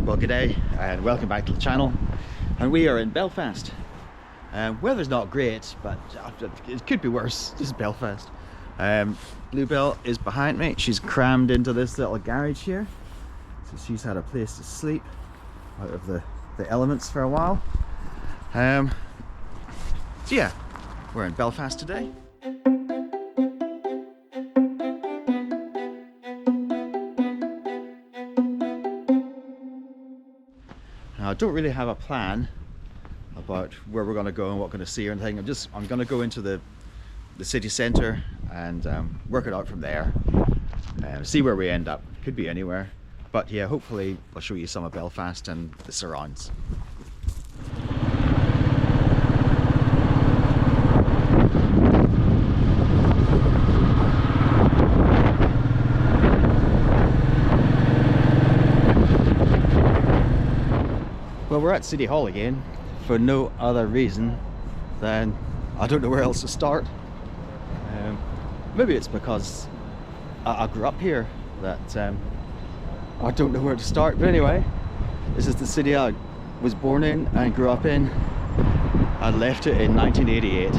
Well, g'day and welcome back to the channel, and we are in Belfast. Weather's not great, but it could be worse. This is Belfast. Bluebell is behind me. She's crammed into this little garage here, so she's had a place to sleep out of the elements for a while. So yeah, we're in Belfast today. Now, I don't really have a plan about where we're going to go and what we're going to see or anything. I'm going to go into the city centre and work it out from there. See where we end up. Could be anywhere, but yeah, hopefully I'll show you some of Belfast and the surrounds. Well, we're at City Hall again for no other reason than I don't know where else to start. Maybe it's because I grew up here that I don't know where to start. But anyway, this is the city I was born in and grew up in. I left it in 1988.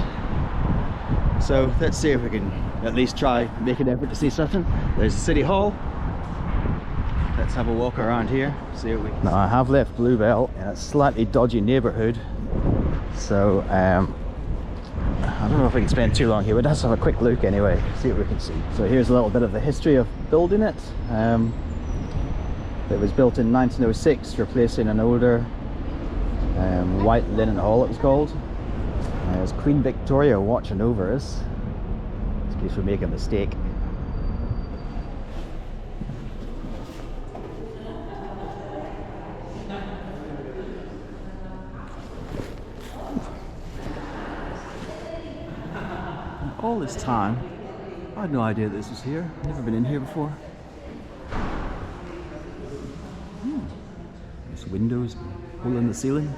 So let's see if we can at least try make an effort to see something. There's the City Hall. Let's have a walk around here, see what we can. Now, I have left Bluebell in a slightly dodgy neighbourhood, so I don't know if I can spend too long here, but let's have a quick look anyway, see what we can see. So here's a little bit of the history of building it. It was built in 1906, replacing an older white linen hall, it was called. There's Queen Victoria watching over us, in case we make a mistake. All this time, I had no idea this was here. Never been in here before. There's windows, hole in the ceiling.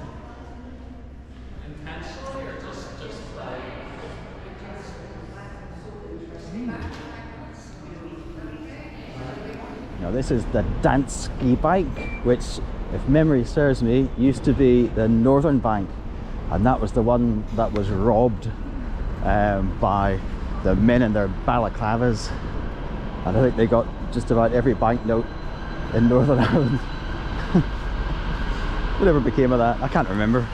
Now this is the Danske Bank, which, if memory serves me, used to be the Northern Bank, and that was the one that was robbed by the men in their balaclavas, and I think they got just about every banknote in Northern Ireland. Whatever became of that, I can't remember.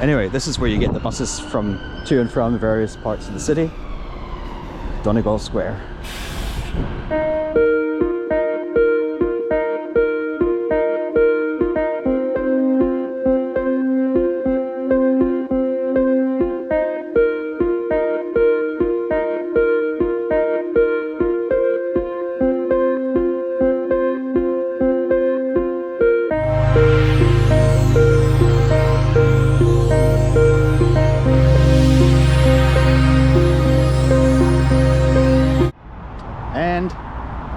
Anyway, this is where you get the buses to and from various parts of the city. Donegal Square.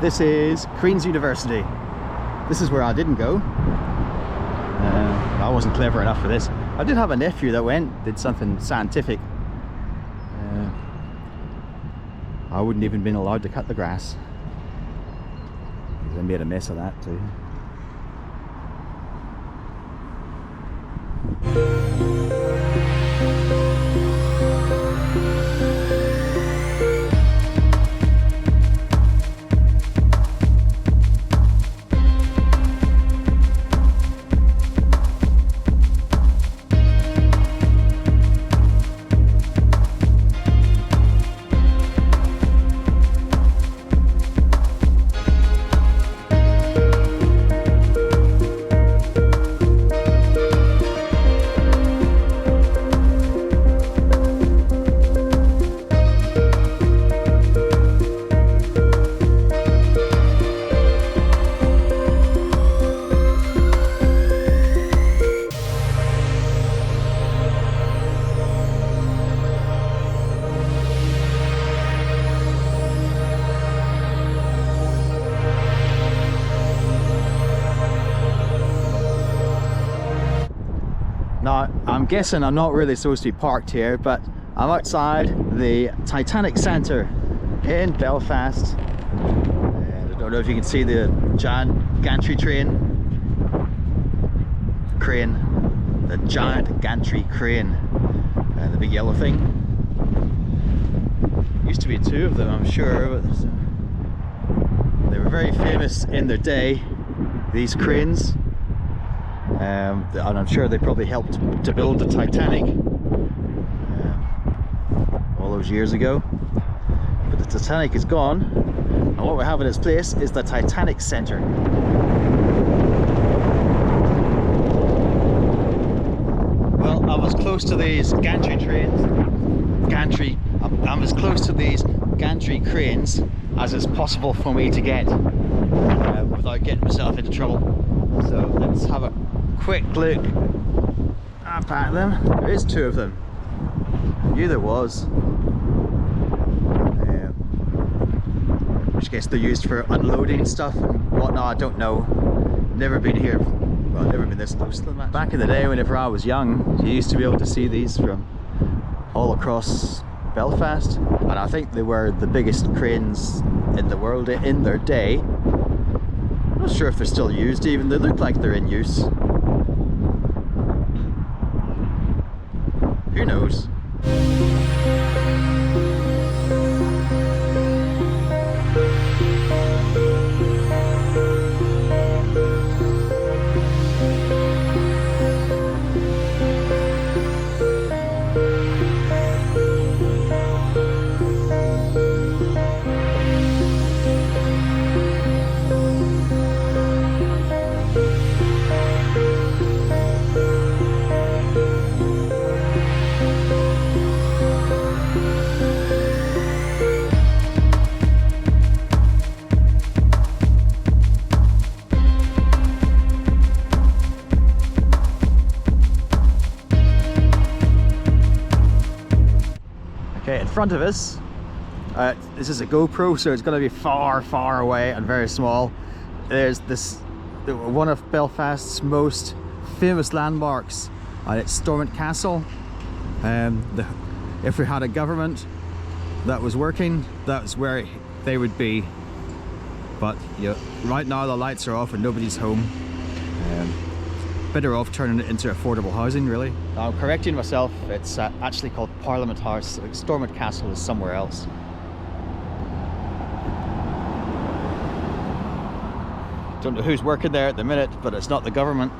This is Queen's University. This is where I didn't go. I wasn't clever enough for this. I did have a nephew that did something scientific. I wouldn't even been allowed to cut the grass. They made a mess of that too. Now, I'm guessing I'm not really supposed to be parked here, but I'm outside the Titanic Centre in Belfast. And I don't know if you can see the giant gantry train crane, the giant gantry crane, the big yellow thing. Used to be two of them, I'm sure, but they were very famous in their day, these cranes, and I'm sure they probably helped to build the Titanic all those years ago. But the Titanic is gone, and what we have in its place is the Titanic Centre. Well, I'm as close to these gantry trains, I'm as close to these gantry cranes as is possible for me to get without getting myself into trouble. So let's have a quick look up at them. There is two of them. I knew there was. Which I guess they're used for unloading stuff and whatnot, I don't know. Never been here, well, never been this close to them. Back in the day, whenever I was young, you used to be able to see these from all across Belfast, and I think they were the biggest cranes in the world in their day. I'm not sure if they're still used even, they look like they're in use. Who knows? Okay, in front of us, this is a GoPro, so it's going to be far, far away and very small. There's this, one of Belfast's most famous landmarks, and it's Stormont Castle. If we had a government that was working, that's where they would be. But yeah, right now the lights are off and nobody's home. Better off turning it into affordable housing, really. I'm correcting myself, it's actually called Parliament House. Stormont Castle is somewhere else. Don't know who's working there at the minute, but it's not the government.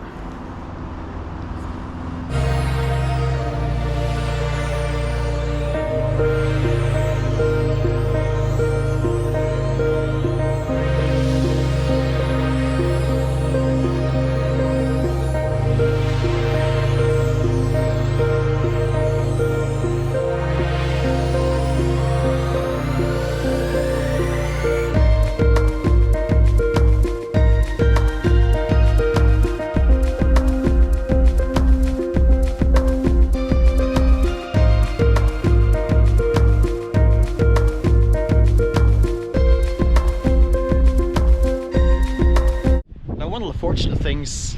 Fortunate things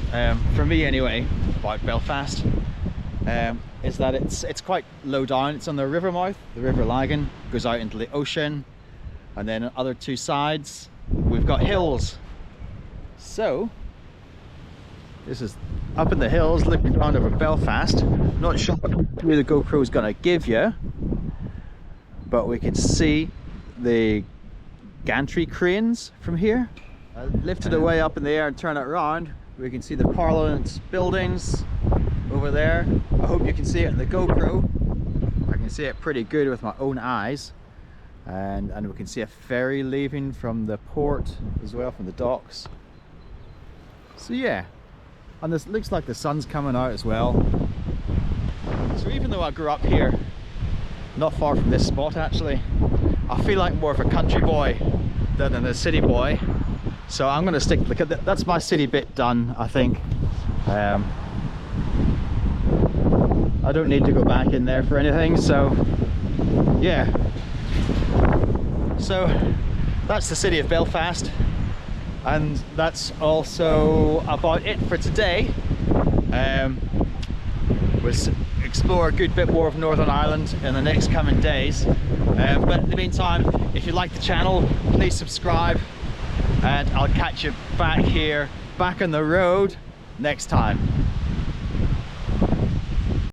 for me anyway about Belfast is that it's quite low down. It's on the river mouth. The River Lagan goes out into the ocean, and then on the other two sides we've got hills. So this is up in the hills looking down over Belfast. Not sure where the GoPro is going to give you, but we can see the gantry cranes from here. Lift it way up in the air and turn it around, we can see the Parliament buildings over there. I hope you can see it in the GoPro. I can see it pretty good with my own eyes, and we can see a ferry leaving from the port as well, from the docks. So yeah, and this looks like the sun's coming out as well. So even though I grew up here, not far from this spot actually, I feel like more of a country boy than a city boy. So I'm going to stick, that's my city bit done, I think. I don't need to go back in there for anything, so yeah. So that's the city of Belfast, and that's also about it for today. We'll explore a good bit more of Northern Ireland in the next coming days. But in the meantime, if you like the channel, please subscribe. And I'll catch you back here, back on the road next time.